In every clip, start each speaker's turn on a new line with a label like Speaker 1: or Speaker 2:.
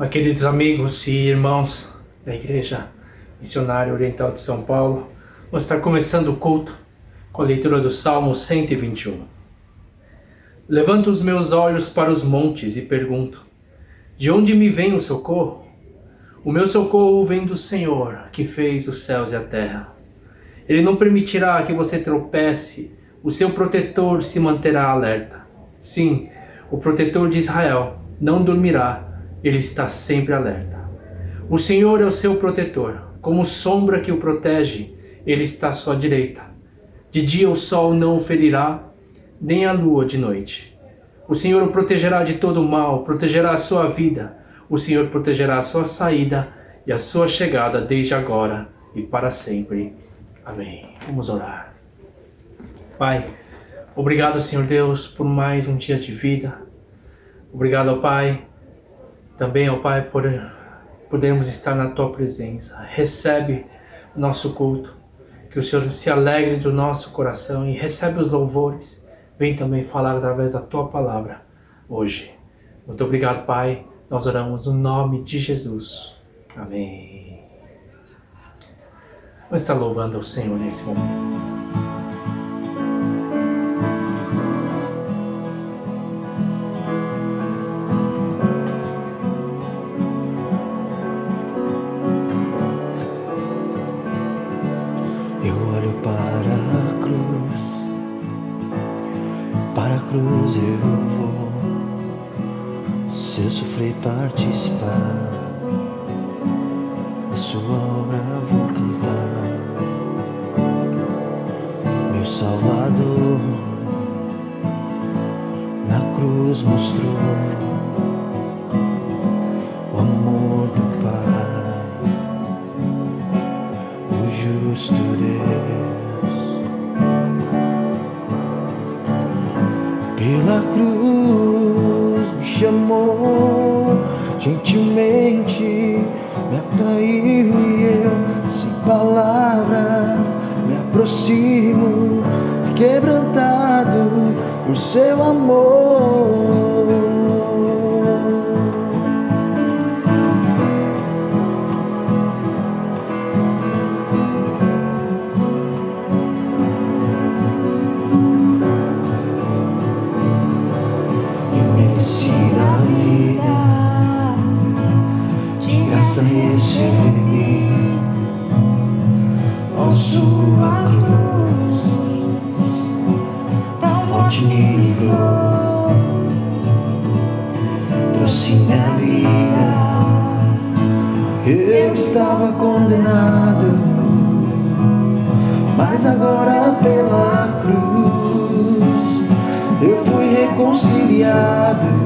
Speaker 1: Queridos amigos e irmãos da Igreja Missionária Oriental de São Paulo, vamos estar começando o culto com a leitura do Salmo 121. Levanto os meus olhos para os montes e pergunto: de onde me vem o socorro? O meu socorro vem do Senhor, que fez os céus e a terra. Ele não permitirá que você tropece, o seu protetor se manterá alerta. Sim, o protetor de Israel não dormirá, ele está sempre alerta. O Senhor é o seu protetor, como sombra que o protege, ele está à sua direita. De dia o sol não o ferirá, nem a lua de noite. O Senhor o protegerá de todo o mal, protegerá a sua vida. O Senhor protegerá a sua saída e a sua chegada desde agora e para sempre. Amém. Vamos orar. Pai, obrigado, Senhor Deus, por mais um dia de vida. Obrigado, ó Pai, também, ó Pai, por podermos estar na Tua presença. Recebe o nosso culto, que o Senhor se alegre do nosso coração e recebe os louvores. Vem também falar através da Tua palavra hoje. Muito obrigado, Pai. Nós oramos no nome de Jesus. Amém. Vamos estar louvando ao Senhor nesse momento.
Speaker 2: Eu vou, se eu sofrer participar da sua obra, vou cantar. Meu Salvador na cruz mostrou o amor do Pai, o justo Deus. Pela cruz me chamou, gentilmente me atraiu e eu, sem palavras, me aproximo, quebrantado por seu amor. Recebi, ó sua cruz, da morte me livrou, trouxe minha vida. Eu estava condenado, mas agora pela cruz eu fui reconciliado.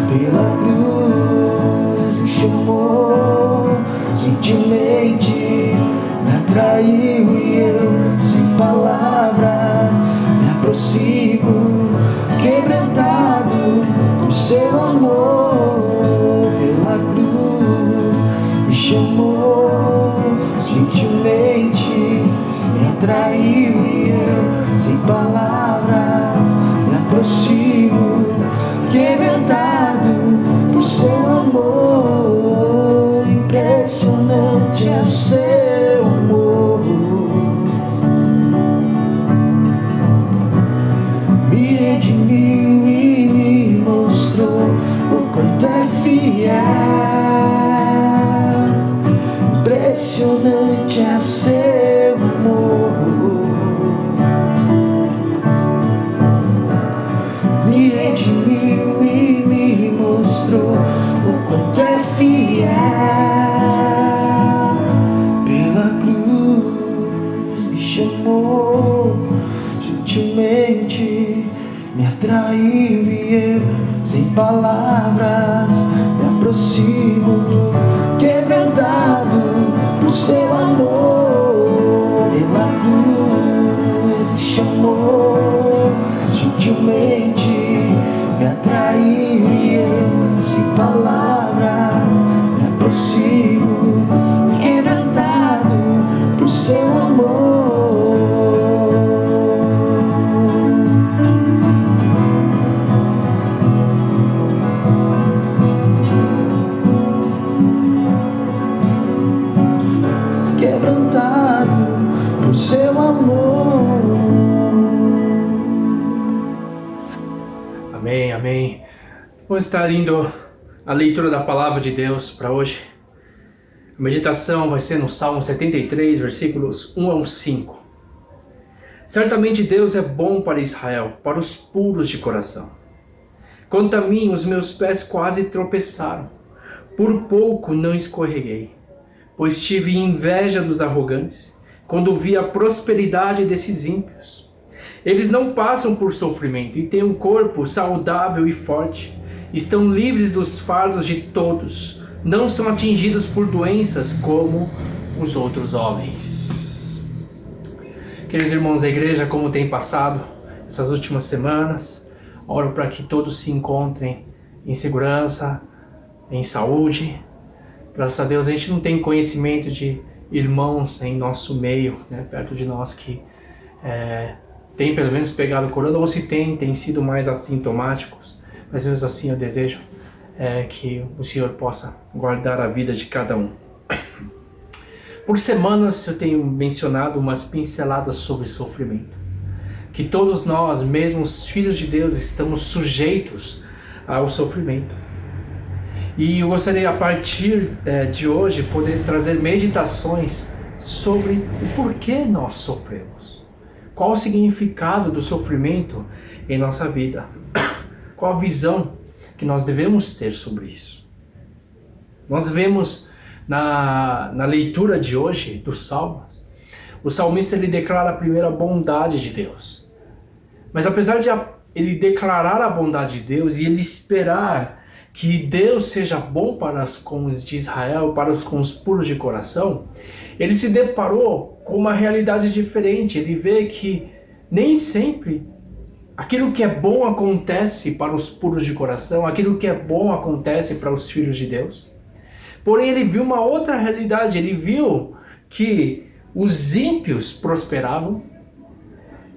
Speaker 2: Pela cruz me chamou, gentilmente me atraiu e eu, sem palavras, me aproximo, quebrantado por seu amor. Pela cruz me chamou, gentilmente me atraiu e eu, sem palavras, me aproximo, quebrantado por seu amor. Impressionante é o seu amor. Me redimiu e me mostrou o quanto é fiel. Impressionante é o seu amor. Me redimiu e me mostrou o quanto é fiel. Pela cruz me chamou, gentilmente me atraiu e eu, sem palavras, me aproximo, quebrantado por seu amor. Pela cruz me chamou, gentilmente me atraiu e eu, sem palavras, me aproximo, quebrantado por seu amor.
Speaker 1: Amém, amém. Vamos estar indo à leitura da palavra de Deus para hoje. A meditação vai ser no Salmo 73, versículos 1 ao 5. Certamente Deus é bom para Israel, para os puros de coração. Quanto a mim, os meus pés quase tropeçaram. Por pouco não escorreguei, pois tive inveja dos arrogantes, quando vi a prosperidade desses ímpios. Eles não passam por sofrimento e têm um corpo saudável e forte. Estão livres dos fardos de todos. Não são atingidos por doenças como os outros homens. Queridos irmãos da igreja, como tem passado essas últimas semanas, oro para que todos se encontrem em segurança, em saúde. Graças a Deus a gente não tem conhecimento de irmãos em nosso meio, né, perto de nós que tem pelo menos pegado corona, ou se tem sido mais assintomáticos, mas mesmo assim eu desejo que o Senhor possa guardar a vida de cada um. Por semanas eu tenho mencionado umas pinceladas sobre sofrimento, que todos nós, mesmo os filhos de Deus, estamos sujeitos ao sofrimento. E eu gostaria a partir de hoje poder trazer meditações sobre o porquê nós sofremos. Qual o significado do sofrimento em nossa vida? Qual a visão que nós devemos ter sobre isso? Nós vemos na leitura de hoje dos Salmos, o salmista ele declara a primeira bondade de Deus. Mas apesar de ele declarar a bondade de Deus e ele esperar que Deus seja bom para com os de Israel, com os puros de coração, ele se deparou com uma realidade diferente. Ele vê que nem sempre aquilo que é bom acontece para os puros de coração, aquilo que é bom acontece para os filhos de Deus. Porém, ele viu uma outra realidade. Ele viu que os ímpios prosperavam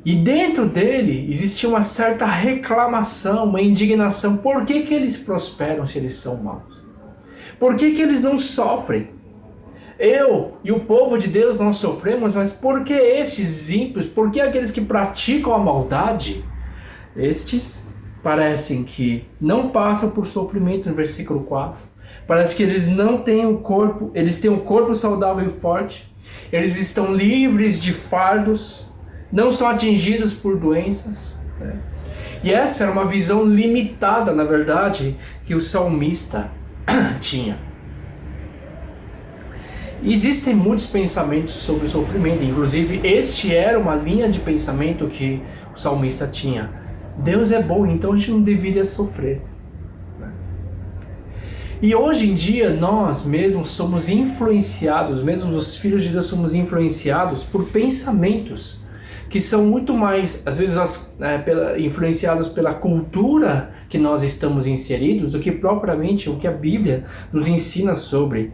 Speaker 1: e dentro dele existia uma certa reclamação, uma indignação. Por que eles prosperam se eles são maus? Por que eles não sofrem? Eu e o povo de Deus nós sofremos, mas por que estes ímpios, por que aqueles que praticam a maldade, estes parecem que não passam por sofrimento, no versículo 4. Parece que eles não têm o corpo, eles têm um corpo saudável e forte, eles estão livres de fardos, não são atingidos por doenças. E essa era uma visão limitada, na verdade, que o salmista tinha. Existem muitos pensamentos sobre o sofrimento, inclusive este era uma linha de pensamento que o salmista tinha. Deus é bom, então a gente não deveria sofrer. E hoje em dia nós mesmos somos influenciados, mesmo os filhos de Deus somos influenciados por pensamentos que são muito mais, às vezes, influenciados pela cultura que nós estamos inseridos do que propriamente o que a Bíblia nos ensina sobre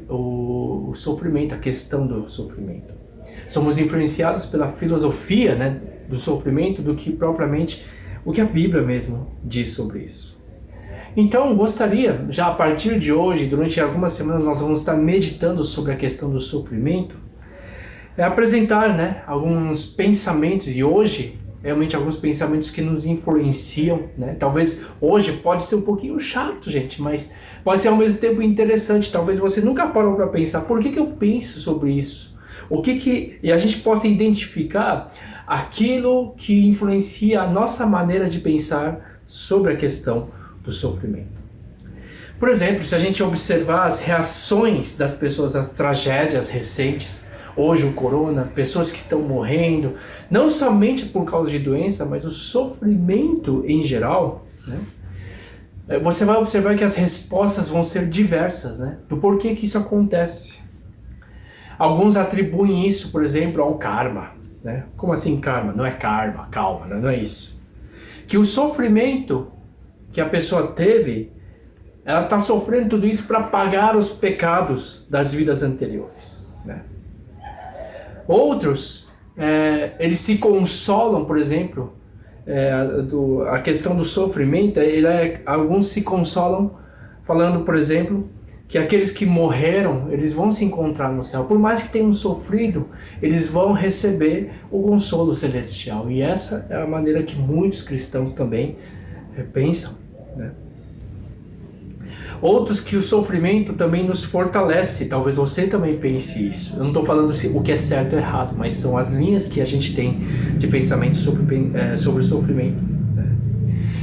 Speaker 1: o sofrimento, a questão do sofrimento. Somos influenciados pela filosofia, né, do sofrimento do que propriamente o que a Bíblia mesmo diz sobre isso. Então, gostaria, já a partir de hoje, durante algumas semanas, nós vamos estar meditando sobre a questão do sofrimento, apresentar, né, alguns pensamentos, e hoje, realmente alguns pensamentos que nos influenciam, né? Talvez hoje pode ser um pouquinho chato, gente, mas pode ser ao mesmo tempo interessante. Talvez você nunca parou para pensar, por que eu penso sobre isso? E a gente possa identificar aquilo que influencia a nossa maneira de pensar sobre a questão do sofrimento. Por exemplo, se a gente observar as reações das pessoas às tragédias recentes, hoje o corona, pessoas que estão morrendo, não somente por causa de doença, mas o sofrimento em geral, né? Você vai observar que as respostas vão ser diversas, né? Do porquê que isso acontece. Alguns atribuem isso, por exemplo, ao karma, né? Como assim karma? Não é karma, calma, não é isso. Que o sofrimento que a pessoa teve, ela está sofrendo tudo isso para pagar os pecados das vidas anteriores, né? Outros, eles se consolam, por exemplo, a questão do sofrimento, alguns se consolam falando, por exemplo, que aqueles que morreram, eles vão se encontrar no céu. Por mais que tenham sofrido, eles vão receber o consolo celestial. E essa é a maneira que muitos cristãos também é bênção, né? Outros que o sofrimento também nos fortalece. Talvez você também pense isso. Eu não estou falando o que é certo ou errado, mas são as linhas que a gente tem de pensamento sobre o sofrimento, né?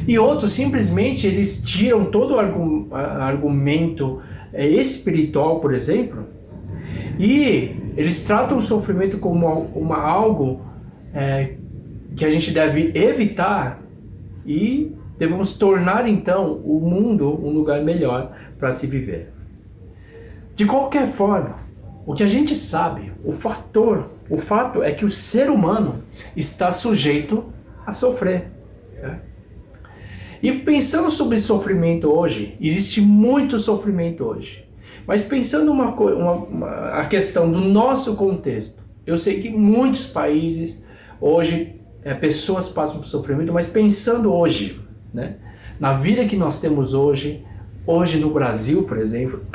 Speaker 1: E outros, simplesmente, eles tiram todo o argumento espiritual, por exemplo, e eles tratam o sofrimento como algo que a gente deve evitar e devemos tornar, então, o mundo um lugar melhor para se viver. De qualquer forma, o que a gente sabe, o fato é que o ser humano está sujeito a sofrer, né? E pensando sobre sofrimento hoje, existe muito sofrimento hoje. Mas pensando a questão do nosso contexto, eu sei que muitos países hoje pessoas passam por sofrimento, mas pensando hoje, né, na vida que nós temos hoje no Brasil, por exemplo,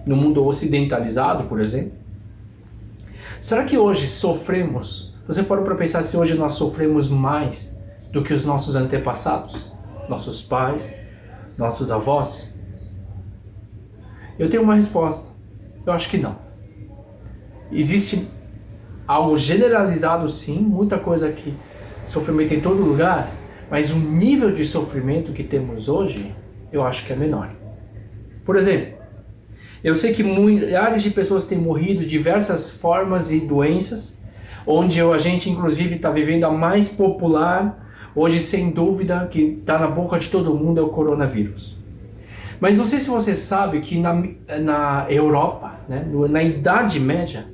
Speaker 1: no mundo ocidentalizado, por exemplo, será que hoje sofremos? Você parou para pensar se hoje nós sofremos mais do que os nossos antepassados, nossos pais, nossos avós? Eu tenho uma resposta. Eu acho que não. Existe algo generalizado, sim, muita coisa aqui, sofrimento em todo lugar, mas o nível de sofrimento que temos hoje, eu acho que é menor. Por exemplo, eu sei que milhares de pessoas têm morrido de diversas formas e doenças, onde a gente inclusive está vivendo a mais popular, hoje sem dúvida, que está na boca de todo mundo, é o coronavírus. Mas não sei se você sabe que na Europa, né, na Idade Média,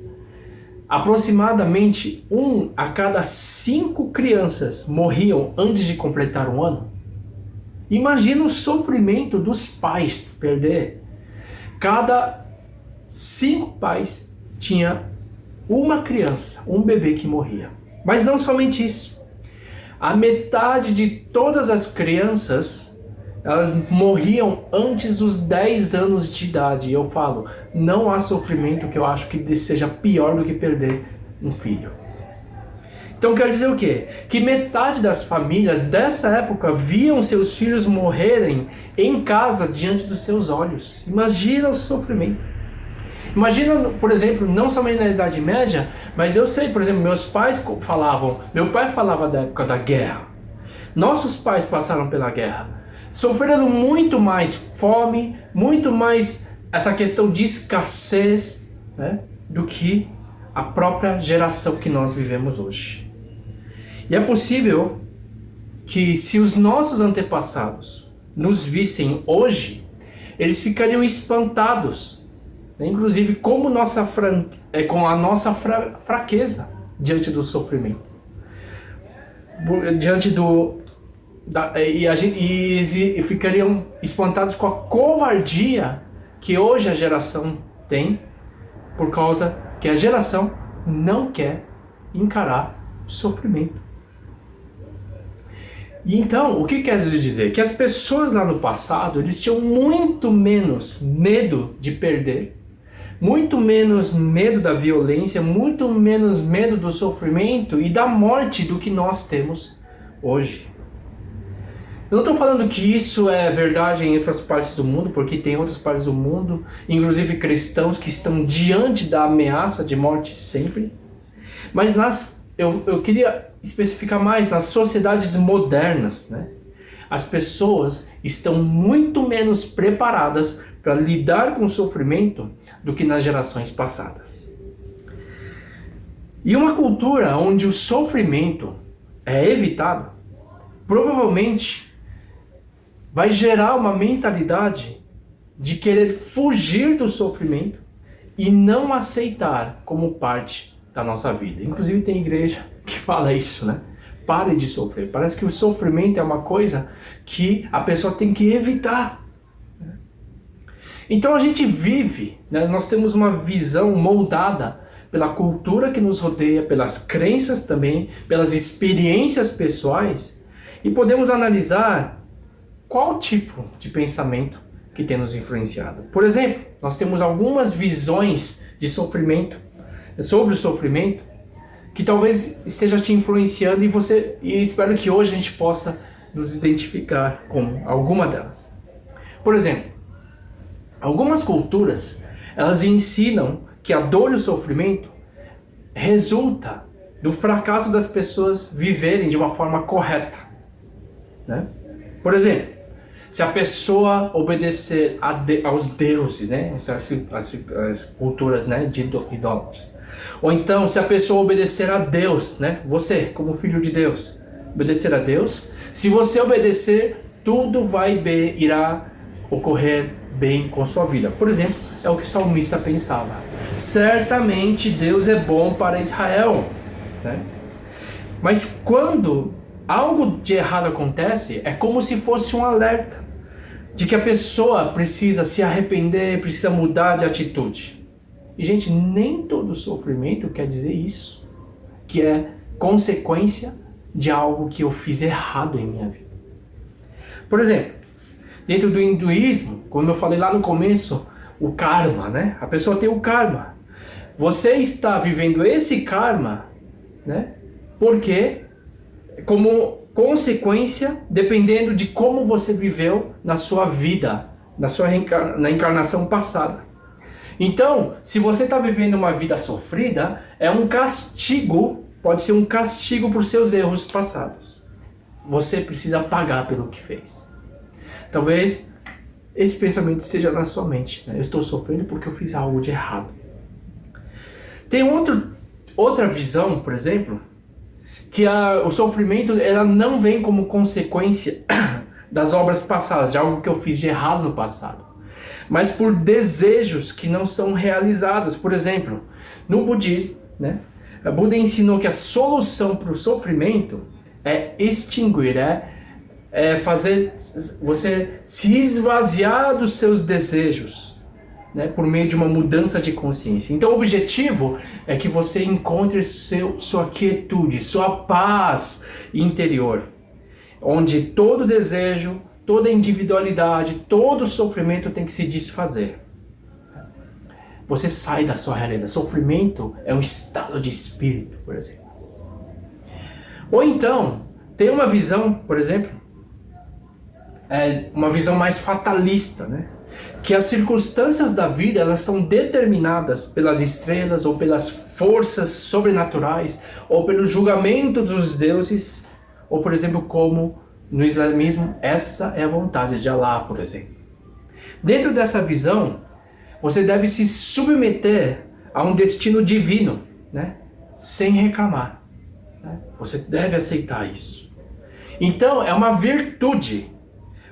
Speaker 1: aproximadamente 1 a cada 5 crianças morriam antes de completar um ano. Imagina o sofrimento dos pais perder. Cada 5 pais tinha uma criança, um bebê que morria. Mas não somente isso. A metade de todas as crianças, elas morriam antes dos 10 anos de idade. E eu falo, não há sofrimento que eu acho que seja pior do que perder um filho. Então quer dizer o quê? Que metade das famílias dessa época viam seus filhos morrerem em casa diante dos seus olhos. Imagina o sofrimento. Imagina, por exemplo, não somente na Idade Média, mas eu sei, por exemplo, meu pai falava da época da guerra. Nossos pais passaram pela guerra. Sofrendo muito mais fome, muito mais essa questão de escassez, né, do que a própria geração que nós vivemos hoje. E é possível que se os nossos antepassados nos vissem hoje, eles ficariam espantados, né, inclusive com a nossa fraqueza diante do sofrimento, diante e ficariam espantados com a covardia que hoje a geração tem, por causa que a geração não quer encarar o sofrimento. E então, o que quer dizer? Que as pessoas lá no passado, eles tinham muito menos medo de perder, muito menos medo da violência, muito menos medo do sofrimento e da morte do que nós temos hoje. Eu não estou falando que isso é verdade em outras partes do mundo, porque tem outras partes do mundo, inclusive cristãos, que estão diante da ameaça de morte sempre. Mas eu queria especificar mais nas sociedades modernas, né? As pessoas estão muito menos preparadas para lidar com o sofrimento do que nas gerações passadas. E uma cultura onde o sofrimento é evitado, provavelmente vai gerar uma mentalidade de querer fugir do sofrimento e não aceitar como parte da nossa vida. Inclusive tem igreja que fala isso, né? Pare de sofrer. Parece que o sofrimento é uma coisa que a pessoa tem que evitar. Então a gente vive, né? Nós temos uma visão moldada pela cultura que nos rodeia, pelas crenças também, pelas experiências pessoais, e podemos analisar qual tipo de pensamento que tem nos influenciado. Por exemplo, nós temos algumas visões de sofrimento, sobre o sofrimento, que talvez esteja te influenciando e espero que hoje a gente possa nos identificar com alguma delas. Por exemplo, algumas culturas, elas ensinam que a dor e o sofrimento resulta do fracasso das pessoas viverem de uma forma correta, né? Por exemplo, se a pessoa obedecer aos deuses, né? As culturas, né, de idólatras. Ou então, se a pessoa obedecer a Deus, né? Você, como filho de Deus, obedecer a Deus. Se você obedecer, tudo irá ocorrer bem com sua vida. Por exemplo, é o que o salmista pensava. Certamente Deus é bom para Israel, né? Mas quando algo de errado acontece, é como se fosse um alerta de que a pessoa precisa se arrepender, precisa mudar de atitude. E, gente, nem todo sofrimento quer dizer isso, que é consequência de algo que eu fiz errado em minha vida. Por exemplo, dentro do hinduísmo, como eu falei lá no começo, o karma, né? A pessoa tem o karma. Você está vivendo esse karma, né? Porque, como consequência, dependendo de como você viveu na sua vida, na encarnação passada. Então, se você está vivendo uma vida sofrida, é um castigo, pode ser um castigo por seus erros passados. Você precisa pagar pelo que fez. Talvez esse pensamento esteja na sua mente, né? Eu estou sofrendo porque eu fiz algo de errado. Tem outra visão, por exemplo, que o sofrimento ela não vem como consequência das obras passadas, de algo que eu fiz de errado no passado, mas por desejos que não são realizados. Por exemplo, no budismo, né, a Buda ensinou que a solução para o sofrimento é extinguir, é fazer você se esvaziar dos seus desejos, né, por meio de uma mudança de consciência. Então o objetivo é que você encontre sua quietude, sua paz interior, onde todo desejo, toda individualidade, todo sofrimento tem que se desfazer. Você sai da sua realidade. Sofrimento é um estado de espírito, por exemplo. Ou então, tem uma visão, por exemplo, uma visão mais fatalista, né? Que as circunstâncias da vida, elas são determinadas pelas estrelas ou pelas forças sobrenaturais ou pelo julgamento dos deuses, ou, por exemplo, como no islamismo, essa é a vontade de Allah, por exemplo. Dentro dessa visão, você deve se submeter a um destino divino, né? Sem reclamar, né? Você deve aceitar isso. Então, é uma virtude,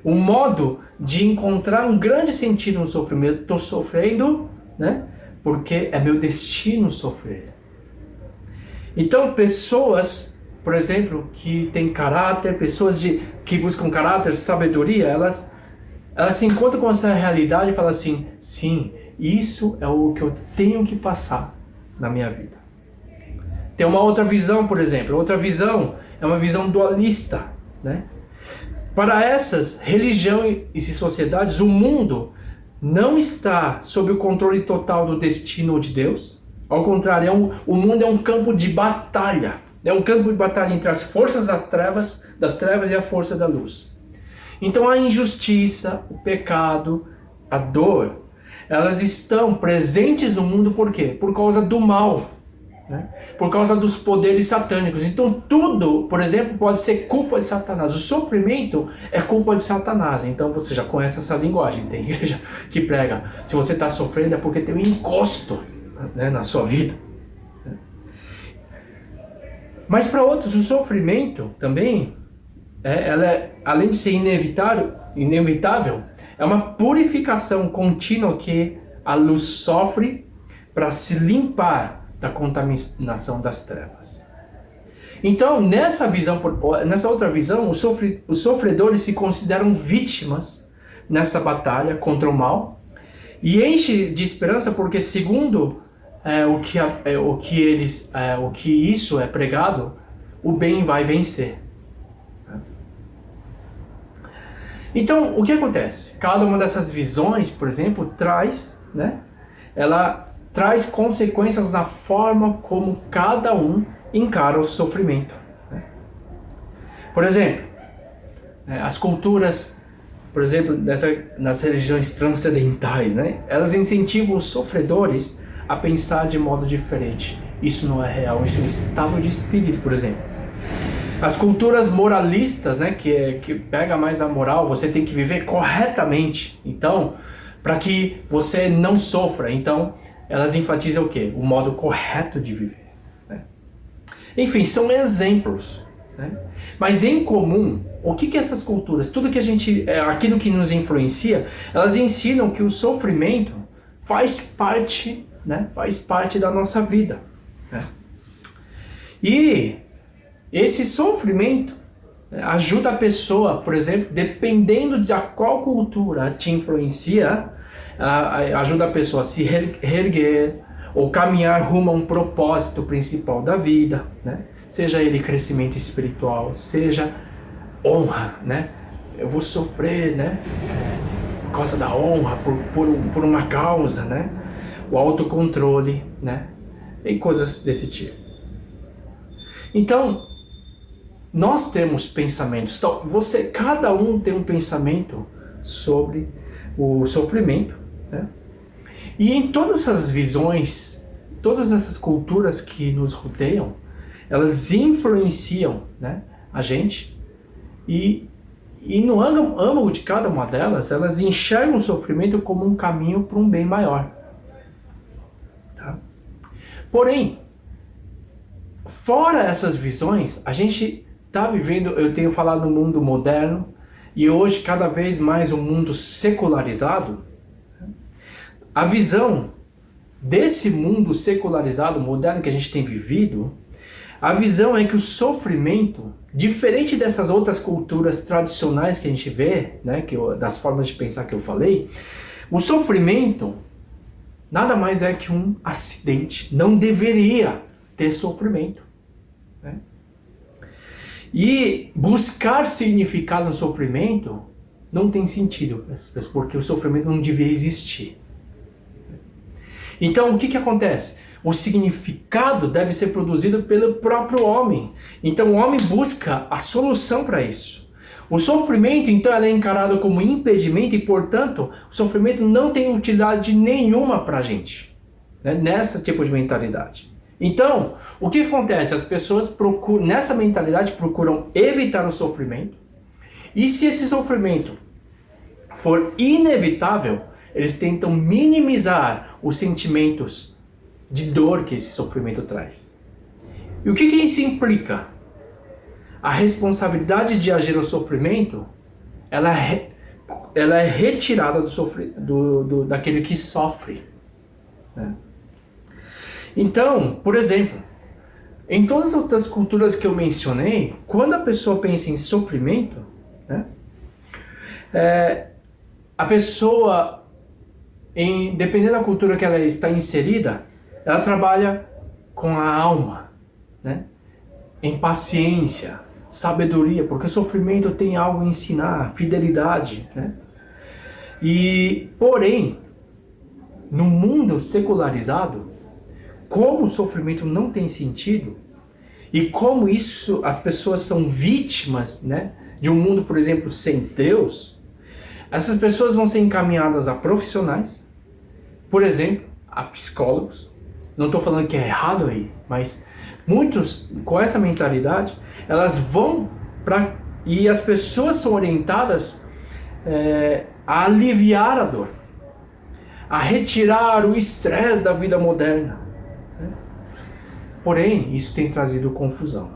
Speaker 1: um modo de encontrar um grande sentido no sofrimento. Estou sofrendo, né? Porque é meu destino sofrer. Então, pessoas, por exemplo, que têm caráter, pessoas que buscam caráter, sabedoria, elas se encontram com essa realidade e falam assim: sim, isso é o que eu tenho que passar na minha vida. Tem uma outra visão, por exemplo. Outra visão é uma visão dualista, né? Para essas religiões e sociedades, o mundo não está sob o controle total do destino de Deus. Ao contrário, o mundo é um campo de batalha. É um campo de batalha entre as forças das trevas e a força da luz. Então a injustiça, o pecado, a dor, elas estão presentes no mundo por quê? Por causa do mal, né? Por causa dos poderes satânicos. Então tudo, por exemplo, pode ser culpa de Satanás. O sofrimento é culpa de Satanás. Então você já conhece essa linguagem. Tem igreja que prega: se você está sofrendo é porque tem um encosto, né, na sua vida. Mas para outros o sofrimento também, além de ser inevitável, é uma purificação contínua que a luz sofre para se limpar da contaminação das trevas. Então, nessa outra visão, os sofredores se consideram vítimas nessa batalha contra o mal e enche de esperança porque, segundo o que isso é pregado, o bem vai vencer. Então, o que acontece? Cada uma dessas visões, por exemplo, ela traz consequências na forma como cada um encara o sofrimento, né? Por exemplo, As culturas, por exemplo, nas religiões transcendentais, né? Elas incentivam os sofredores a pensar de modo diferente. Isso não é real, isso é um estado de espírito, por exemplo. As culturas moralistas, né, que pega mais a moral, você tem que viver corretamente. Então, para que você não sofra, então elas enfatizam o quê? O modo correto de viver. Né? Enfim, são exemplos. Né? Mas em comum, o que essas culturas, tudo que aquilo que nos influencia, elas ensinam que o sofrimento faz parte, né, faz parte da nossa vida. Né? E esse sofrimento ajuda a pessoa, por exemplo, dependendo de qual cultura te influencia, ajuda a pessoa a se reerguer ou caminhar rumo a um propósito principal da vida, né? Seja ele crescimento espiritual, seja honra, né? Eu vou sofrer, né? Por causa da honra, por uma causa, né? O autocontrole, né? E coisas desse tipo. Então, nós temos pensamentos. Então, cada um tem um pensamento sobre o sofrimento, né? E em todas essas visões, todas essas culturas que nos rodeiam, elas influenciam, né, a gente. E no âmago de cada uma delas, elas enxergam o sofrimento como um caminho para um bem maior. Tá? Porém, fora essas visões, a gente está vivendo, eu tenho falado no mundo moderno, e hoje cada vez mais um mundo secularizado. A visão desse mundo secularizado, moderno que a gente tem vivido, a visão é que o sofrimento, diferente dessas outras culturas tradicionais que a gente vê, né, das formas de pensar que eu falei, o sofrimento nada mais é que um acidente. Não deveria ter sofrimento. Né? E buscar significado no sofrimento não tem sentido, porque o sofrimento não devia existir. Então, o que acontece? O significado deve ser produzido pelo próprio homem. Então, o homem busca a solução para isso. O sofrimento, então, é encarado como impedimento e, portanto, o sofrimento não tem utilidade nenhuma para a gente, né? Nessa tipo de mentalidade. Então, o que acontece? As pessoas nessa mentalidade procuram evitar o sofrimento, e se esse sofrimento for inevitável, eles tentam minimizar os sentimentos de dor que esse sofrimento traz. E o que isso implica? A responsabilidade de agir ao sofrimento, ela é retirada daquele que sofre. Né? Então, por exemplo, em todas as outras culturas que eu mencionei, quando a pessoa pensa em sofrimento, né, a pessoa, dependendo da cultura que ela está inserida, ela trabalha com a alma, né, em paciência, sabedoria, porque o sofrimento tem algo a ensinar, fidelidade. Né? Porém, no mundo secularizado, como o sofrimento não tem sentido, e como as pessoas são vítimas, né, de um mundo, por exemplo, sem Deus, essas pessoas vão ser encaminhadas a profissionais, por exemplo, a psicólogos. Não estou falando que é errado aí, mas muitos com essa mentalidade, elas vão e as pessoas são orientadas a aliviar a dor, a retirar o estresse da vida moderna. Porém, isso tem trazido confusão.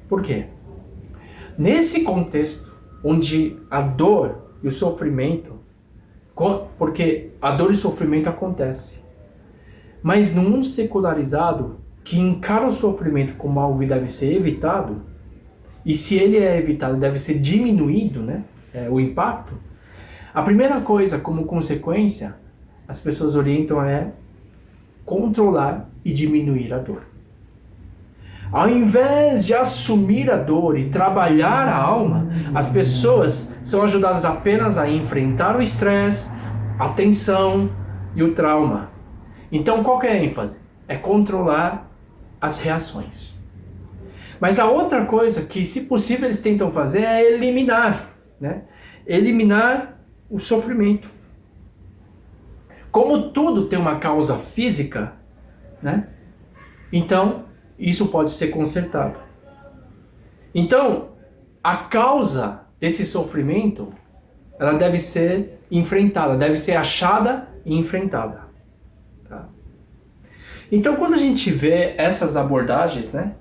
Speaker 1: Por quê? Nesse contexto, onde a dor e o sofrimento, porque a dor e o sofrimento acontecem, mas no mundo secularizado, que encara o sofrimento como algo que deve ser evitado, e se ele é evitado, deve ser diminuído, né, o impacto, a primeira coisa, como consequência, as pessoas orientam controlar e diminuir a dor. Ao invés de assumir a dor e trabalhar a alma, as pessoas são ajudadas apenas a enfrentar o estresse, a tensão e o trauma. Então, qual que é a ênfase? É controlar as reações. Mas a outra coisa que, se possível, eles tentam fazer é eliminar. né? Eliminar o sofrimento. Como tudo tem uma causa física, né? Então, isso pode ser consertado. Então, a causa desse sofrimento, ela deve ser enfrentada, deve ser achada e enfrentada. Tá? Então, quando a gente vê essas abordagens, né?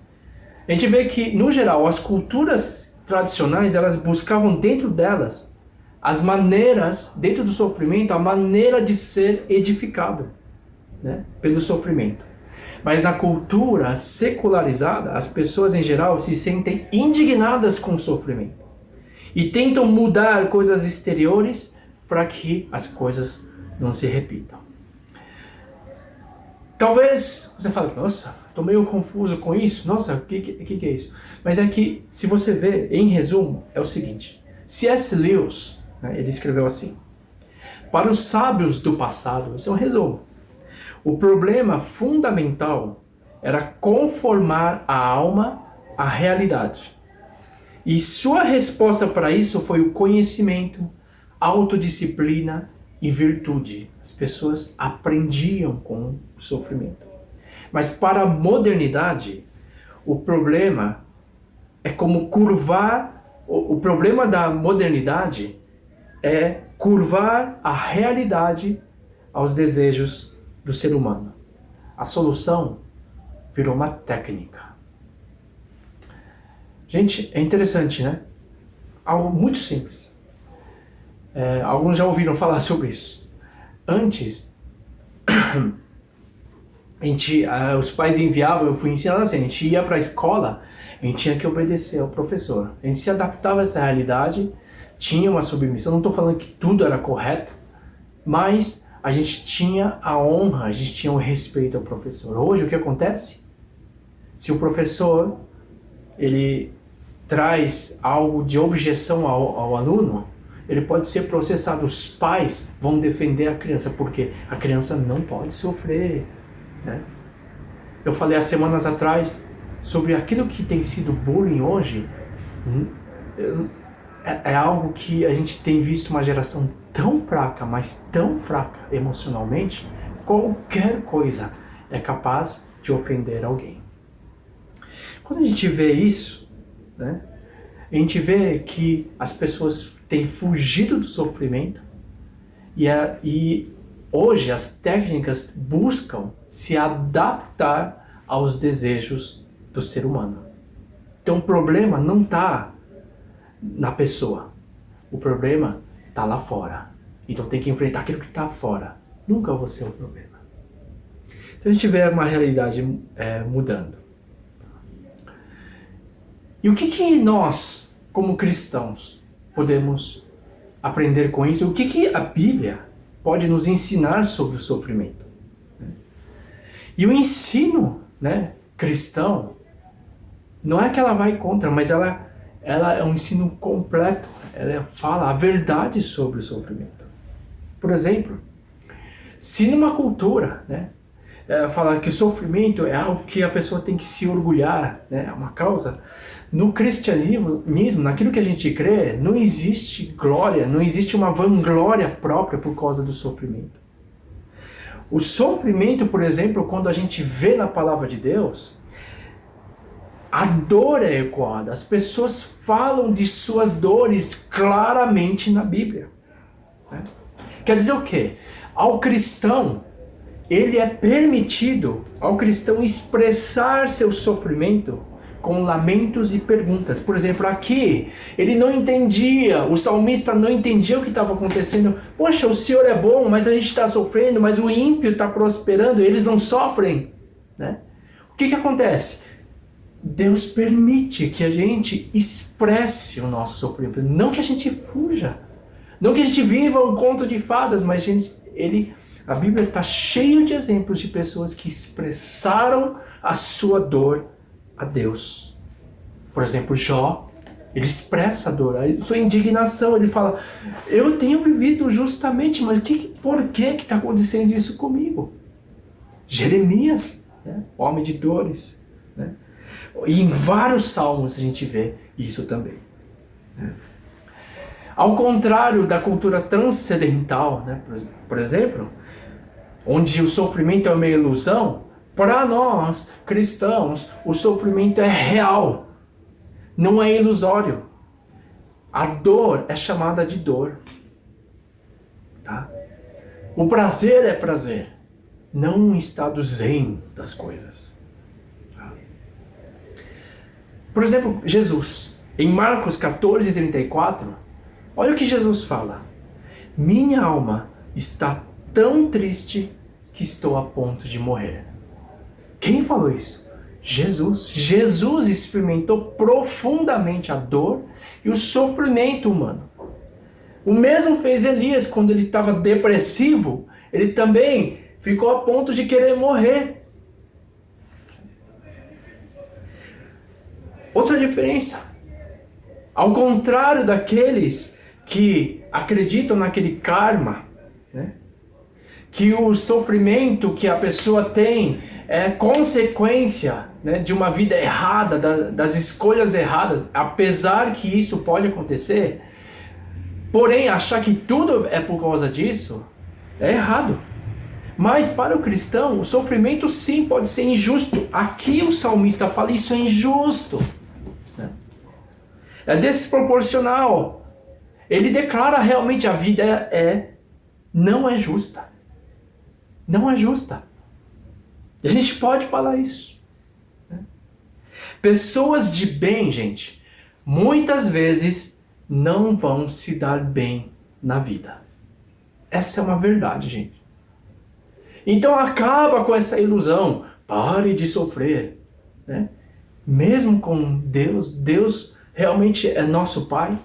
Speaker 1: A gente vê que, no geral, as culturas tradicionais, elas buscavam dentro delas as maneiras, dentro do sofrimento, a maneira de ser edificado, né, pelo sofrimento. Mas na cultura secularizada, as pessoas em geral se sentem indignadas com o sofrimento e tentam mudar coisas exteriores para que as coisas não se repitam. Talvez você fale, nossa, estou meio confuso com isso, nossa, o que é isso? Mas é que, se você ver, em resumo, é o seguinte: C.S. Lewis, né, ele escreveu assim: para os sábios do passado, isso é um resumo, o problema fundamental era conformar a alma à realidade. E sua resposta para isso foi o conhecimento, autodisciplina e virtude. As pessoas aprendiam com o sofrimento. Mas para a modernidade, o problema é como curvar. O problema da modernidade é curvar a realidade aos desejos do ser humano. A solução virou uma técnica. Gente, é interessante, né? Algo muito simples. Alguns já ouviram falar sobre isso. Antes, os pais enviavam, eu fui ensinado assim, a gente ia para a escola, a gente tinha que obedecer ao professor. A gente se adaptava a essa realidade, tinha uma submissão. Não estou falando que tudo era correto, mas a gente tinha a honra, a gente tinha o respeito ao professor. Hoje, o que acontece? Se o professor, ele traz algo de objeção ao aluno, ele pode ser processado. Os pais vão defender a criança, porque a criança não pode sofrer, né? Eu falei há semanas atrás sobre aquilo que tem sido bullying hoje. É algo que a gente tem visto uma geração tão fraca, mas tão fraca emocionalmente, qualquer coisa é capaz de ofender alguém. Quando a gente vê isso, né, a gente vê que as pessoas têm fugido do sofrimento e hoje as técnicas buscam se adaptar aos desejos do ser humano. Então o problema não está na pessoa, o problema está lá fora. Então tem que enfrentar aquilo que está fora. Nunca você é o problema. Então a gente vê uma realidade mudando. E o que nós, como cristãos, podemos aprender com isso? O que a Bíblia pode nos ensinar sobre o sofrimento? E o ensino, né, cristão, não é que ela vai contra, mas ela é um ensino completo. Ela fala a verdade sobre o sofrimento. Por exemplo, se numa cultura, né, fala que o sofrimento é algo que a pessoa tem que se orgulhar, né, é uma causa. No cristianismo, naquilo que a gente crê, não existe glória, não existe uma vanglória própria por causa do sofrimento. O sofrimento, por exemplo, quando a gente vê na palavra de Deus, a dor é ecoada. As pessoas falam de suas dores claramente na Bíblia, né? Quer dizer o quê? Ao cristão, ele é permitido ao cristão expressar seu sofrimento com lamentos e perguntas. Por exemplo, aqui, ele não entendia, o salmista não entendia o que estava acontecendo. Poxa, o Senhor é bom, mas a gente está sofrendo, mas o ímpio está prosperando, eles não sofrem, né? O que acontece? Deus permite que a gente expresse o nosso sofrimento, não que a gente fuja, não que a gente viva um conto de fadas, mas a Bíblia está cheia de exemplos de pessoas que expressaram a sua dor a Deus. Por exemplo, Jó, ele expressa a dor, a sua indignação, ele fala, eu tenho vivido justamente, mas por que está acontecendo isso comigo? Jeremias, né, homem de dores, né? E em vários salmos a gente vê isso também, né? Ao contrário da cultura transcendental, né, por exemplo, onde o sofrimento é uma ilusão, para nós, cristãos, o sofrimento é real, não é ilusório. A dor é chamada de dor. Tá? O prazer é prazer, não um estado zen das coisas. Tá? Por exemplo, Jesus, em Marcos 14:34, olha o que Jesus fala. Minha alma está tão triste que estou a ponto de morrer. Quem falou isso? Jesus. Jesus experimentou profundamente a dor e o sofrimento humano. O mesmo fez Elias quando ele estava depressivo. Ele também ficou a ponto de querer morrer. Outra diferença. Ao contrário daqueles que acreditam naquele karma, né? Que o sofrimento que a pessoa tem é consequência, né, de uma vida errada, das escolhas erradas, apesar que isso pode acontecer, porém achar que tudo é por causa disso é errado. Mas para o cristão, o sofrimento sim pode ser injusto. Aqui o salmista fala, isso é injusto, né? É desproporcional. Ele declara realmente a vida não é justa. Não é justa. E a gente pode falar isso, né? Pessoas de bem, gente, muitas vezes não vão se dar bem na vida. Essa é uma verdade, gente. Então acaba com essa ilusão. Pare de sofrer, né? Mesmo com Deus, Deus realmente é nosso Pai.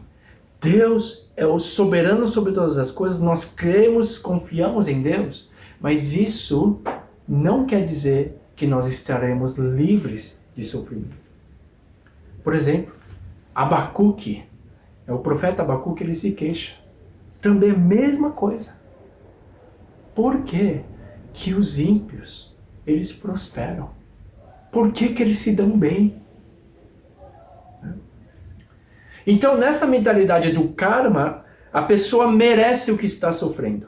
Speaker 1: Deus é o soberano sobre todas as coisas. Nós cremos, confiamos em Deus. Mas isso não quer dizer que nós estaremos livres de sofrimento. Por exemplo, Abacuque, o profeta Abacuque, ele se queixa. Também a mesma coisa. Por que que os ímpios, eles prosperam? Por que que eles se dão bem? Então, nessa mentalidade do karma, a pessoa merece o que está sofrendo.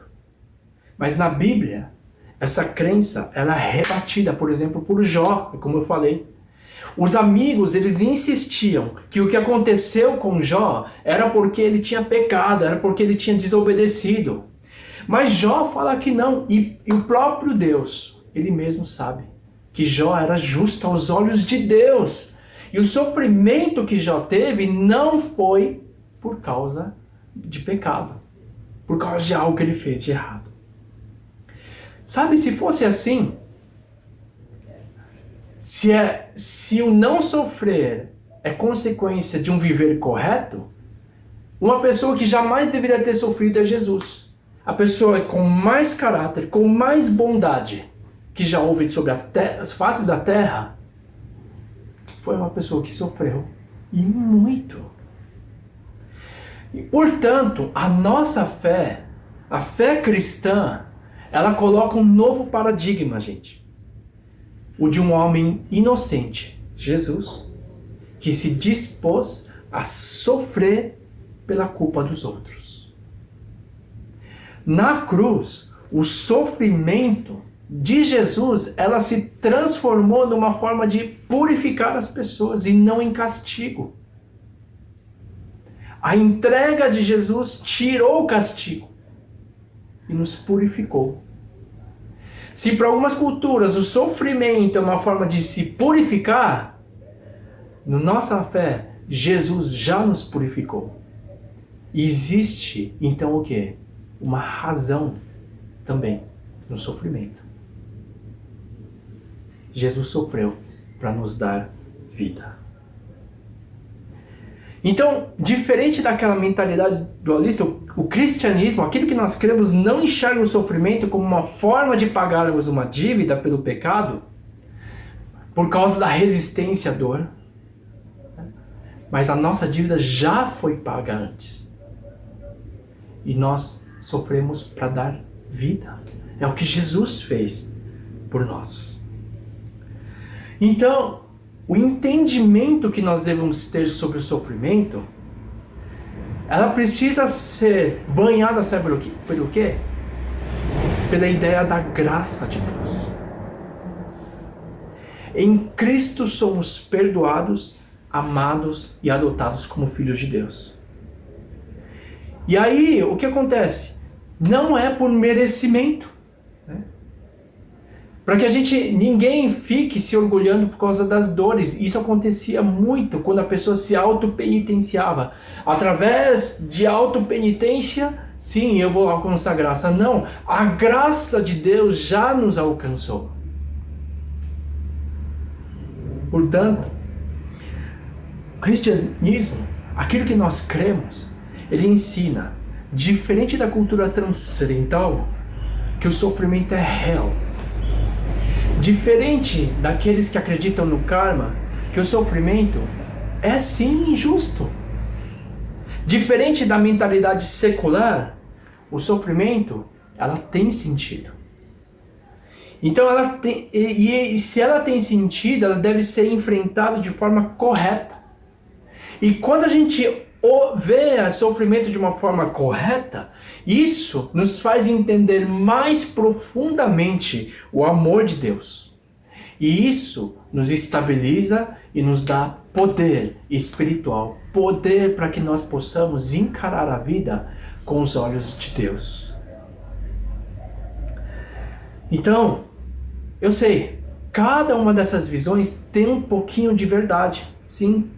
Speaker 1: Mas na Bíblia, essa crença, ela é rebatida, por exemplo, por Jó, como eu falei. Os amigos, eles insistiam que o que aconteceu com Jó era porque ele tinha pecado, era porque ele tinha desobedecido. Mas Jó fala que não, e o próprio Deus, ele mesmo sabe que Jó era justo aos olhos de Deus. E o sofrimento que Jó teve não foi por causa de pecado, por causa de algo que ele fez de errado. Sabe, se fosse assim, se o não sofrer é consequência de um viver correto, uma pessoa que jamais deveria ter sofrido é Jesus. A pessoa com mais caráter, com mais bondade que já houve sobre a face da terra, foi uma pessoa que sofreu, e muito. E, portanto, a nossa fé, a fé cristã, ela coloca um novo paradigma, gente. O de um homem inocente, Jesus, que se dispôs a sofrer pela culpa dos outros. Na cruz, o sofrimento de Jesus, ela se transformou numa forma de purificar as pessoas e não em castigo. A entrega de Jesus tirou o castigo e nos purificou. Se para algumas culturas o sofrimento é uma forma de se purificar, na nossa fé, Jesus já nos purificou. E existe, então, o quê? Uma razão também no sofrimento. Jesus sofreu para nos dar vida. Então, diferente daquela mentalidade dualista, o cristianismo, aquilo que nós cremos, não enxerga o sofrimento como uma forma de pagarmos uma dívida pelo pecado, por causa da resistência à dor. Mas a nossa dívida já foi paga antes. E nós sofremos para dar vida. É o que Jesus fez por nós. Então, o entendimento que nós devemos ter sobre o sofrimento ela precisa ser banhada, sabe pelo quê? Pela ideia da graça de Deus. Em Cristo somos perdoados, amados e adotados como filhos de Deus. E aí, o que acontece? Não é por merecimento, né? Para que ninguém fique se orgulhando por causa das dores. Isso acontecia muito quando a pessoa se autopenitenciava. Através de autopenitência, sim, eu vou alcançar graça. Não, a graça de Deus já nos alcançou. Portanto, o cristianismo, aquilo que nós cremos, ele ensina, diferente da cultura transcendental, que o sofrimento é real. Diferente daqueles que acreditam no karma, que o sofrimento é sim injusto. Diferente da mentalidade secular, o sofrimento, ela tem sentido. Então, se ela tem sentido, ela deve ser enfrentada de forma correta. E quando a gente vê o sofrimento de uma forma correta, isso nos faz entender mais profundamente o amor de Deus. E isso nos estabiliza e nos dá poder espiritual, poder para que nós possamos encarar a vida com os olhos de Deus. Então, eu sei, cada uma dessas visões tem um pouquinho de verdade, sim.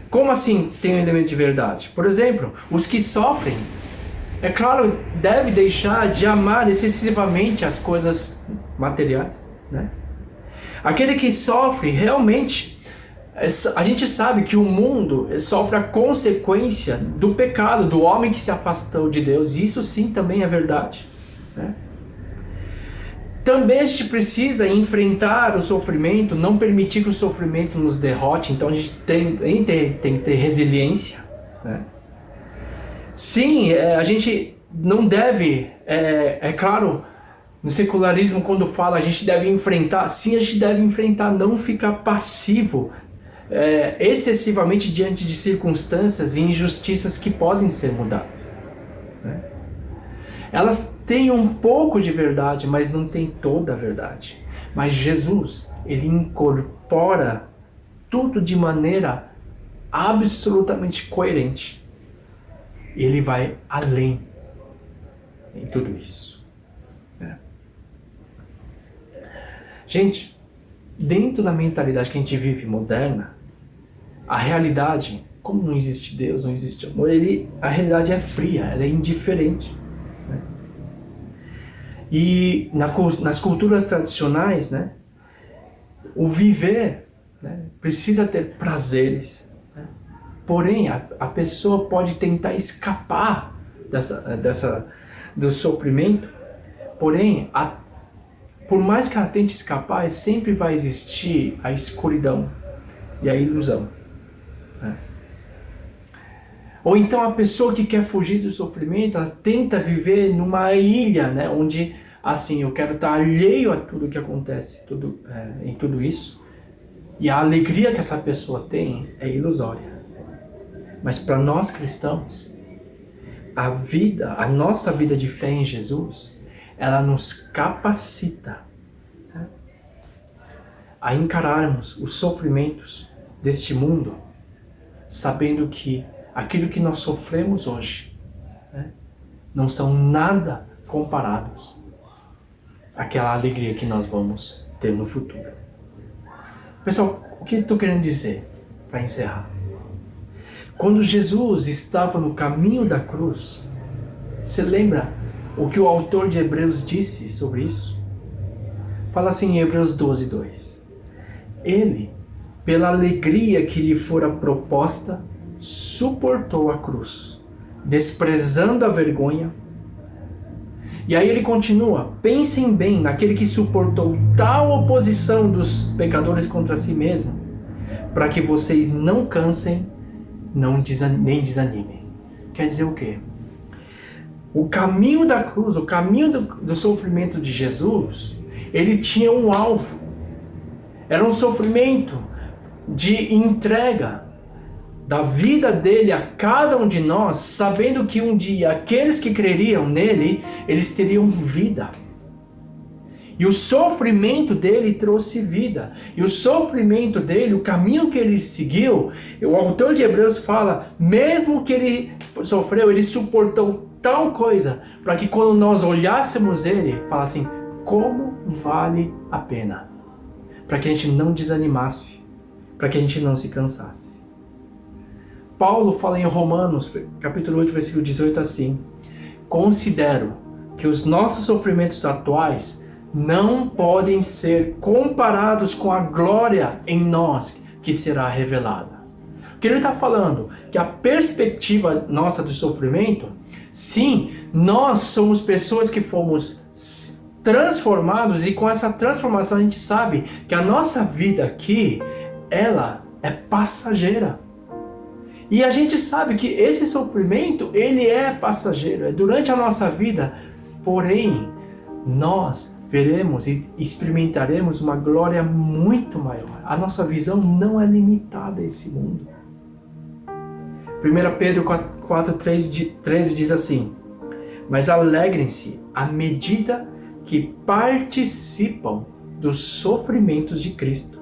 Speaker 1: Como assim tem um elemento de verdade? Por exemplo, os que sofrem, é claro, devem deixar de amar excessivamente as coisas materiais, né? Aquele que sofre, realmente, a gente sabe que o mundo sofre a consequência do pecado, do homem que se afastou de Deus. E isso sim também é verdade, né? Também a gente precisa enfrentar o sofrimento, não permitir que o sofrimento nos derrote. Então a gente tem que ter resiliência, né? Sim, a gente não deve, é claro, no secularismo quando fala a gente deve enfrentar, sim, a gente deve enfrentar, não ficar passivo excessivamente diante de circunstâncias e injustiças que podem ser mudadas, né? Elas têm um pouco de verdade, mas não tem toda a verdade. Mas Jesus, ele incorpora tudo de maneira absolutamente coerente. Ele vai além em tudo isso, né? Gente, dentro da mentalidade que a gente vive moderna, a realidade, como não existe Deus, não existe amor, a realidade é fria, ela é indiferente. E nas culturas tradicionais, né, o viver, né, precisa ter prazeres, né? Porém, a pessoa pode tentar escapar do sofrimento, porém, por mais que ela tente escapar, sempre vai existir a escuridão e a ilusão, né? Ou então a pessoa que quer fugir do sofrimento, ela tenta viver numa ilha, né, onde, assim, eu quero estar alheio a tudo que acontece, em tudo isso. E a alegria que essa pessoa tem é ilusória. Mas para nós cristãos, a nossa vida de fé em Jesus, ela nos capacita, né, a encararmos os sofrimentos deste mundo, sabendo que aquilo que nós sofremos hoje, né, não são nada comparados àquela alegria que nós vamos ter no futuro. Pessoal, o que eu estou querendo dizer para encerrar? Quando Jesus estava no caminho da cruz, você lembra o que o autor de Hebreus disse sobre isso? Fala assim em Hebreus 12:2. Ele, pela alegria que lhe fora proposta, suportou a cruz, desprezando a vergonha. E aí ele continua: pensem bem naquele que suportou tal oposição dos pecadores contra si mesmo, para que vocês não cansem, nem desanimem. Quer dizer o quê? O caminho da cruz, o caminho do sofrimento de Jesus, ele tinha um alvo. Era um sofrimento de entrega, da vida dele a cada um de nós, sabendo que um dia aqueles que creriam nele, eles teriam vida. E o sofrimento dele trouxe vida. E o sofrimento dele, o caminho que ele seguiu, o autor de Hebreus fala, mesmo que ele sofreu, ele suportou tal coisa, para que quando nós olhássemos ele, falassem, como vale a pena. Para que a gente não desanimasse, para que a gente não se cansasse. Paulo fala em Romanos, capítulo 8, versículo 18 assim, considero que os nossos sofrimentos atuais não podem ser comparados com a glória em nós que será revelada. O que ele está falando? Que a perspectiva nossa do sofrimento, sim, nós somos pessoas que fomos transformados e com essa transformação a gente sabe que a nossa vida aqui, ela é passageira. E a gente sabe que esse sofrimento, ele é passageiro, é durante a nossa vida, porém, nós veremos e experimentaremos uma glória muito maior. A nossa visão não é limitada a esse mundo. 1 Pedro 4:13 diz assim, mas alegrem-se à medida que participam dos sofrimentos de Cristo,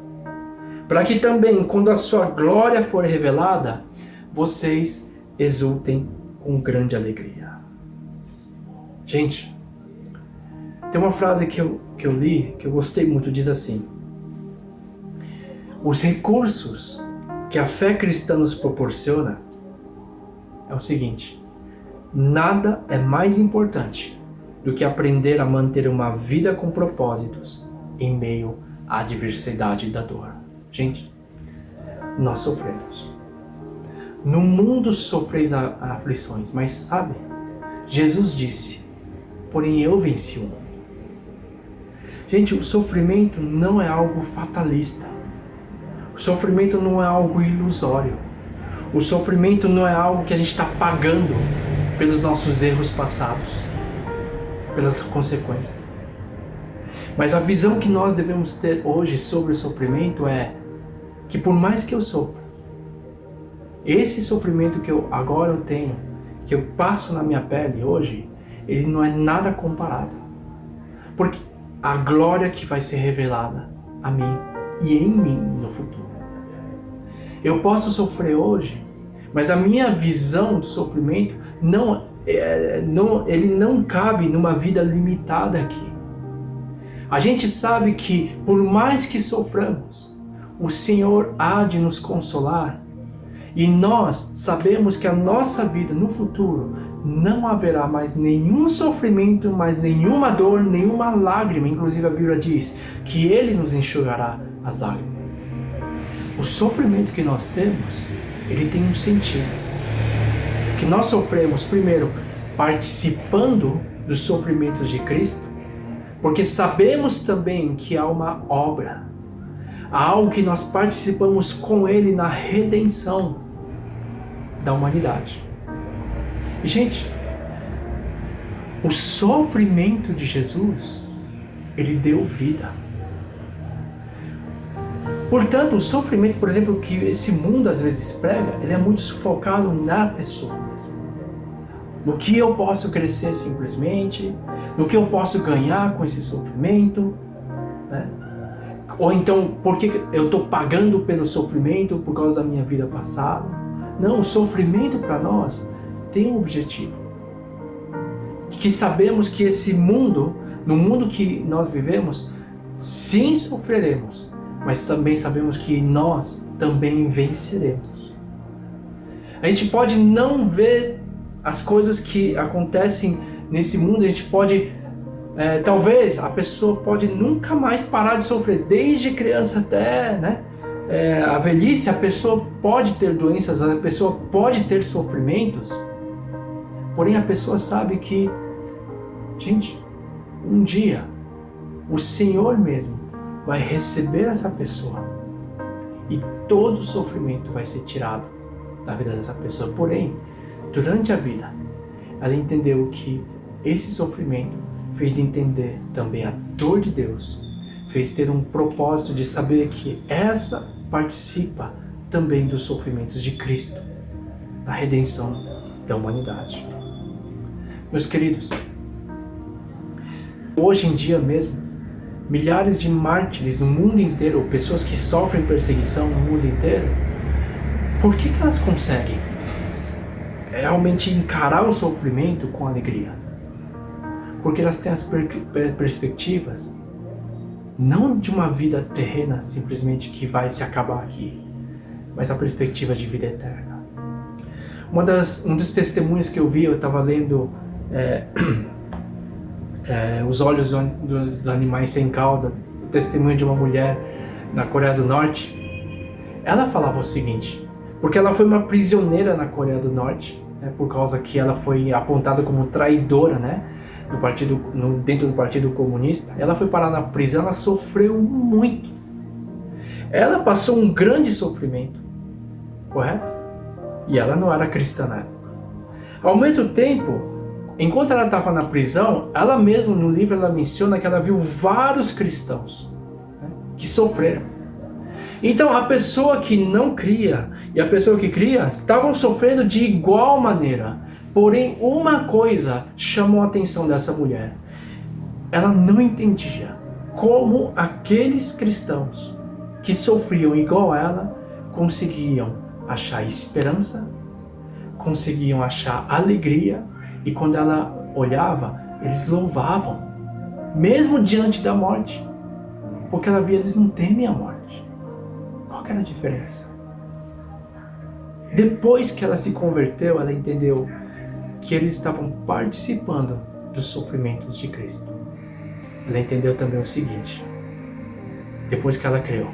Speaker 1: para que também, quando a sua glória for revelada, vocês exultem com grande alegria. Gente, tem uma frase que eu li, que eu gostei muito, diz assim, os recursos que a fé cristã nos proporciona é o seguinte, nada é mais importante do que aprender a manter uma vida com propósitos em meio à adversidade e da dor. Gente, nós sofremos. No mundo sofreis aflições, mas sabe, Jesus disse, porém eu venci o mundo. Gente, o sofrimento não é algo fatalista. O sofrimento não é algo ilusório. O sofrimento não é algo que a gente está pagando pelos nossos erros passados, pelas consequências. Mas a visão que nós devemos ter hoje sobre o sofrimento é que por mais que eu sofra, esse sofrimento que agora eu tenho, que eu passo na minha pele hoje, ele não é nada comparado. Porque a glória que vai ser revelada a mim e em mim no futuro. Eu posso sofrer hoje, mas a minha visão do sofrimento ele não cabe numa vida limitada aqui. A gente sabe que por mais que soframos, o Senhor há de nos consolar e nós sabemos que a nossa vida no futuro não haverá mais nenhum sofrimento, mais nenhuma dor, nenhuma lágrima. Inclusive a Bíblia diz que Ele nos enxugará as lágrimas. O sofrimento que nós temos, ele tem um sentido. Que nós sofremos primeiro participando dos sofrimentos de Cristo, porque sabemos também que há uma obra, há algo que nós participamos com Ele na redenção da humanidade. E gente, o sofrimento de Jesus, ele deu vida. Portanto, o sofrimento, por exemplo, que esse mundo às vezes prega, ele é muito sufocado na pessoa mesmo. No que eu posso crescer simplesmente, no que eu posso ganhar com esse sofrimento, né? Ou então, por que eu estou pagando pelo sofrimento por causa da minha vida passada? Não, o sofrimento para nós tem um objetivo. Que sabemos que esse mundo, no mundo que nós vivemos, sim sofreremos, mas também sabemos que nós também venceremos. A gente pode não ver as coisas que acontecem nesse mundo, a gente pode, talvez a pessoa pode nunca mais parar de sofrer, desde criança até, né? A velhice, a pessoa pode ter doenças, a pessoa pode ter sofrimentos, porém a pessoa sabe que, gente, um dia o Senhor mesmo vai receber essa pessoa e todo o sofrimento vai ser tirado da vida dessa pessoa. Porém, durante a vida, ela entendeu que esse sofrimento fez entender também a dor de Deus, fez ter um propósito de saber que essa participa também dos sofrimentos de Cristo, da redenção da humanidade. Meus queridos, hoje em dia mesmo, milhares de mártires no mundo inteiro, pessoas que sofrem perseguição no mundo inteiro, por que elas conseguem realmente encarar o sofrimento com alegria? Porque elas têm as perspectivas não de uma vida terrena simplesmente que vai se acabar aqui, mas a perspectiva de vida eterna. Um dos testemunhos que eu vi, eu estava lendo Os Olhos dos Animais Sem Cauda, o testemunho de uma mulher na Coreia do Norte. Ela falava o seguinte, porque ela foi uma prisioneira na Coreia do Norte, né, por causa que ela foi apontada como traidora, né, dentro do Partido Comunista. Ela foi parar na prisão, ela sofreu muito. Ela passou um grande sofrimento, correto? E ela não era cristã, né? Ao mesmo tempo, enquanto ela estava na prisão, ela mesma no livro ela menciona que ela viu vários cristãos, né, que sofreram. Então a pessoa que não cria e a pessoa que cria estavam sofrendo de igual maneira. Porém, uma coisa chamou a atenção dessa mulher. Ela não entendia como aqueles cristãos que sofriam igual a ela conseguiam achar esperança, conseguiam achar alegria, e quando ela olhava, eles louvavam, mesmo diante da morte, porque ela via eles não temem a morte. Qual que era a diferença? Depois que ela se converteu, ela entendeu que eles estavam participando dos sofrimentos de Cristo. Ela entendeu também o seguinte, depois que ela creu,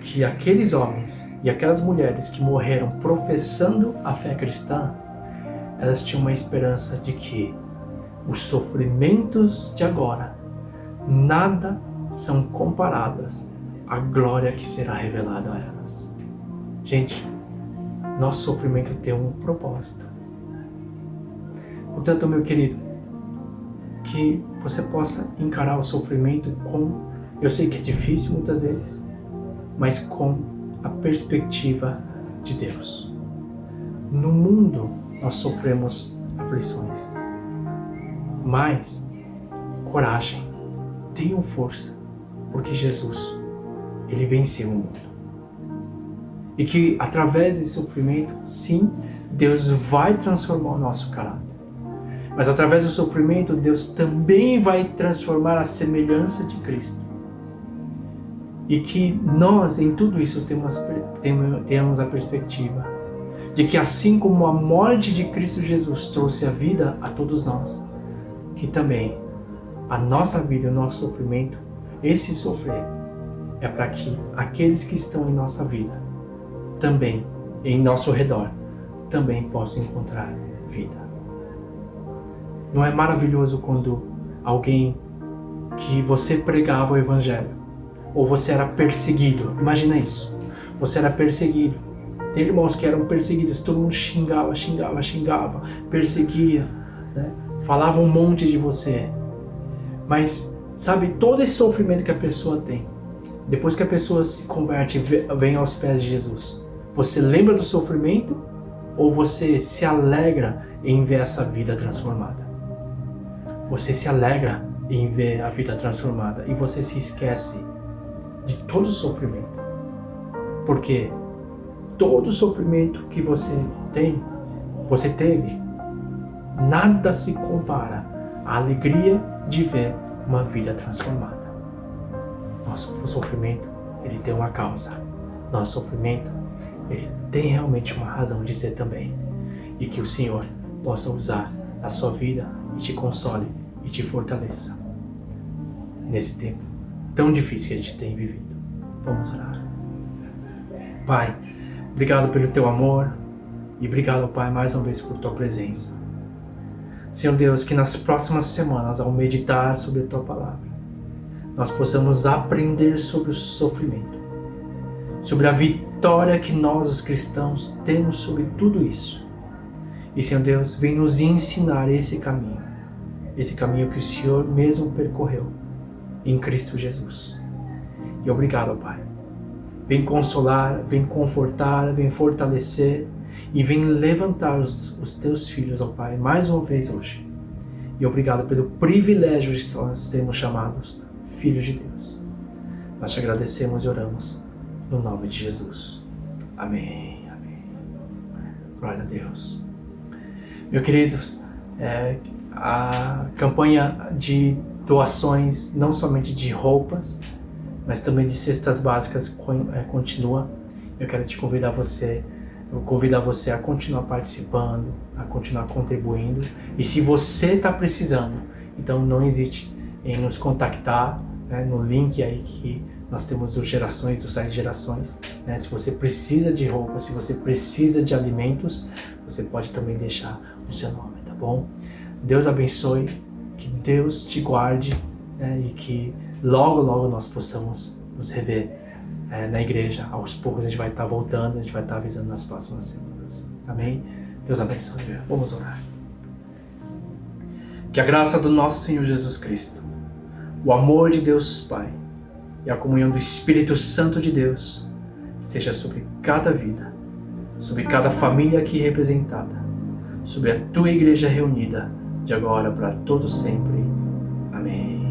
Speaker 1: que aqueles homens e aquelas mulheres que morreram professando a fé cristã, elas tinham uma esperança de que os sofrimentos de agora nada são comparados à glória que será revelada a elas. Gente, nosso sofrimento tem um propósito. Portanto, meu querido, que você possa encarar o sofrimento com, eu sei que é difícil muitas vezes, mas com a perspectiva de Deus. No mundo nós sofremos aflições, mas coragem, tenham força, porque Jesus, Ele venceu o mundo. E que através desse sofrimento, sim, Deus vai transformar o nosso caráter. Mas através do sofrimento, Deus também vai transformar a semelhança de Cristo. E que nós, em tudo isso, temos a perspectiva de que assim como a morte de Cristo Jesus trouxe a vida a todos nós, que também a nossa vida e o nosso sofrimento, esse sofrer, é para que aqueles que estão em nossa vida, também em nosso redor, também possam encontrar vida. Não é maravilhoso quando alguém que você pregava o Evangelho, ou você era perseguido, imagina isso, você era perseguido, tem irmãos que eram perseguidos, todo mundo xingava, perseguia, né? Falava um monte de você, mas sabe, todo esse sofrimento que a pessoa tem, depois que a pessoa se converte, vem aos pés de Jesus, você lembra do sofrimento ou você se alegra em ver essa vida transformada? Você se alegra em ver a vida transformada e você se esquece de todo o sofrimento. Porque todo o sofrimento que você teve, nada se compara à alegria de ver uma vida transformada. Nosso sofrimento, ele tem uma causa. Nosso sofrimento, ele tem realmente uma razão de ser também. E que o Senhor possa usar a sua vida e te console e te fortaleça nesse tempo tão difícil que a gente tem vivido. Vamos orar. Pai, obrigado pelo teu amor e obrigado, Pai, mais uma vez por tua presença. Senhor Deus, que nas próximas semanas, ao meditar sobre a tua palavra, nós possamos aprender sobre o sofrimento, sobre a vitória que nós, os cristãos, temos sobre tudo isso. E, Senhor Deus, vem nos ensinar esse caminho que o Senhor mesmo percorreu em Cristo Jesus. E obrigado, Pai, Vem consolar, vem confortar, vem fortalecer e vem levantar os teus filhos, ó Pai, mais uma vez hoje. E obrigado pelo privilégio de sermos chamados filhos de Deus. Nós te agradecemos e oramos no nome de Jesus. Amém, amém. Glória a Deus. Meu querido, a campanha de doações, não somente de roupas, mas também de cestas básicas continua. Eu quero te convidar você a continuar participando, a continuar contribuindo. E se você está precisando, então não hesite em nos contactar, né, no link aí que nós temos do Gerações, do site Gerações. Né? Se você precisa de roupa, se você precisa de alimentos, você pode também deixar o seu nome, tá bom? Deus abençoe, que Deus te guarde, né, e que logo nós possamos nos rever na igreja. Aos poucos a gente vai estar voltando, a gente vai estar avisando nas próximas semanas. Amém? Deus abençoe. Vamos orar. Que a graça do nosso Senhor Jesus Cristo, o amor de Deus Pai e a comunhão do Espírito Santo de Deus seja sobre cada vida, sobre cada família aqui representada, sobre a tua igreja reunida, de agora para todo sempre. Amém.